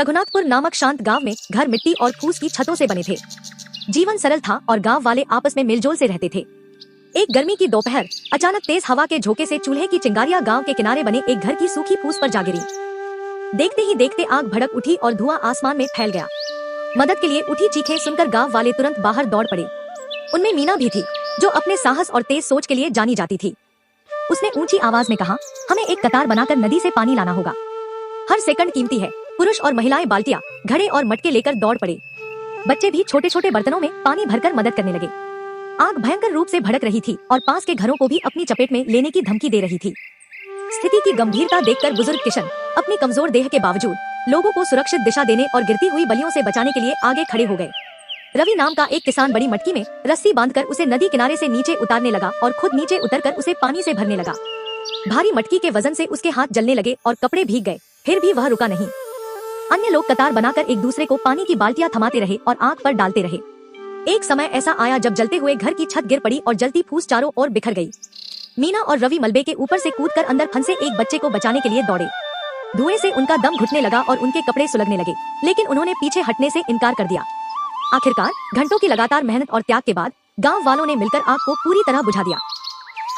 रघुनाथपुर नामक शांत गांव में घर मिट्टी और फूस की छतों से बने थे। जीवन सरल था और गांव वाले आपस में मिलजुल से रहते थे। एक गर्मी की दोपहर अचानक तेज हवा के झोंके से चूल्हे की चिंगारियां गांव के किनारे बने एक घर की सूखी फूस पर जा गिरी। देखते ही देखते आग भड़क उठी और धुआं आसमान में फैल गया। मदद के लिए उठी चीखें सुनकर गांव वाले तुरंत बाहर दौड़ पड़े। उनमें मीना भी थी, जो अपने साहस और तेज सोच के लिए जानी जाती थी। उसने ऊंची आवाज में कहा, हमें एक कतार बनाकर नदी से पानी लाना होगा। हर सेकंड कीमती है। पुरुष और महिलाएं बाल्टियां, घड़े और मटके लेकर दौड़ पड़े। बच्चे भी छोटे छोटे बर्तनों में पानी भरकर मदद करने लगे। आग भयंकर रूप से भड़क रही थी और पास के घरों को भी अपनी चपेट में लेने की धमकी दे रही थी। स्थिति की गंभीरता देखकर बुजुर्ग किशन अपनी कमजोर देह के बावजूद लोगों को सुरक्षित दिशा देने और गिरती हुई बलियों से बचाने के लिए आगे खड़े हो गए। रवि नाम का एक किसान बड़ी मटकी में रस्सी बांधकर उसे नदी किनारे से नीचे उतारने लगा और खुद नीचे उतरकर उसे पानी से भरने लगा। भारी मटकी के वजन से उसके हाथ जलने लगे और कपड़े भीग गए, फिर भी वह रुका नहीं। अन्य लोग कतार बनाकर एक दूसरे को पानी की बाल्टियां थमाते रहे और आग पर डालते रहे। एक समय ऐसा आया जब जलते हुए घर की छत गिर पड़ी और जलती फूस चारों ओर बिखर गई। मीना और रवि मलबे के ऊपर से कूदकर अंदर फंसे एक बच्चे को बचाने के लिए दौड़े। धुएं से उनका दम घुटने लगा और उनके कपड़े सुलगने लगे, लेकिन उन्होंने पीछे हटने से इनकार कर दिया। आखिरकार घंटों की लगातार मेहनत और त्याग के बाद गांव वालों ने मिलकर आग को पूरी तरह बुझा दिया।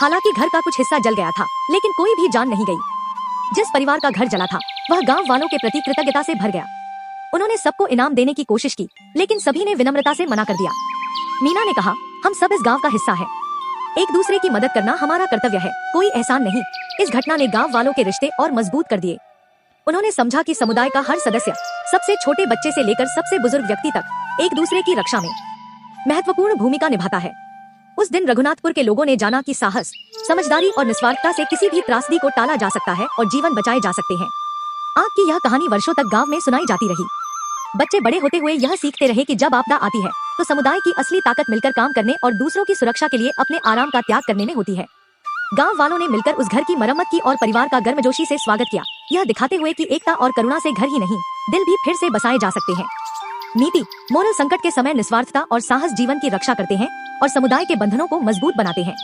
हालांकि घर का कुछ हिस्सा जल गया था, लेकिन कोई भी जान नहीं गई। जिस परिवार का घर जला था वह गांव वालों के प्रति कृतज्ञता से भर गया। उन्होंने सबको इनाम देने की कोशिश की, लेकिन सभी ने विनम्रता से मना कर दिया। मीना ने कहा, हम सब इस गांव का हिस्सा है। एक दूसरे की मदद करना हमारा कर्तव्य है, कोई एहसान नहीं। इस घटना ने गांव वालों के रिश्ते और मजबूत कर दिए। उन्होंने समझा कि समुदाय का हर सदस्य, सबसे छोटे बच्चे से लेकर सबसे बुजुर्ग व्यक्ति तक, एक दूसरे की रक्षा में महत्वपूर्ण भूमिका निभाता है। उस दिन रघुनाथपुर के लोगों ने जाना कि साहस, समझदारी और निस्वार्थता से किसी भी त्रासदी को टाला जा सकता है और जीवन बचाए जा सकते हैं। आग की यह कहानी वर्षों तक गांव में सुनाई जाती रही। बच्चे बड़े होते हुए यह सीखते रहे कि जब आपदा आती है तो समुदाय की असली ताकत मिलकर काम करने और दूसरों की सुरक्षा के लिए अपने आराम का त्याग करने में होती है। गांव वालों ने मिलकर उस घर की मरम्मत की और परिवार का गर्मजोशी से स्वागत किया, यह दिखाते हुए कि एकता और करुणा से घर ही नहीं, दिल भी फिर से बसाए जा सकते हैं। नीति, मोरल संकट के समय निस्वार्थता और साहस जीवन की रक्षा करते हैं और समुदाय के बंधनों को मजबूत बनाते हैं।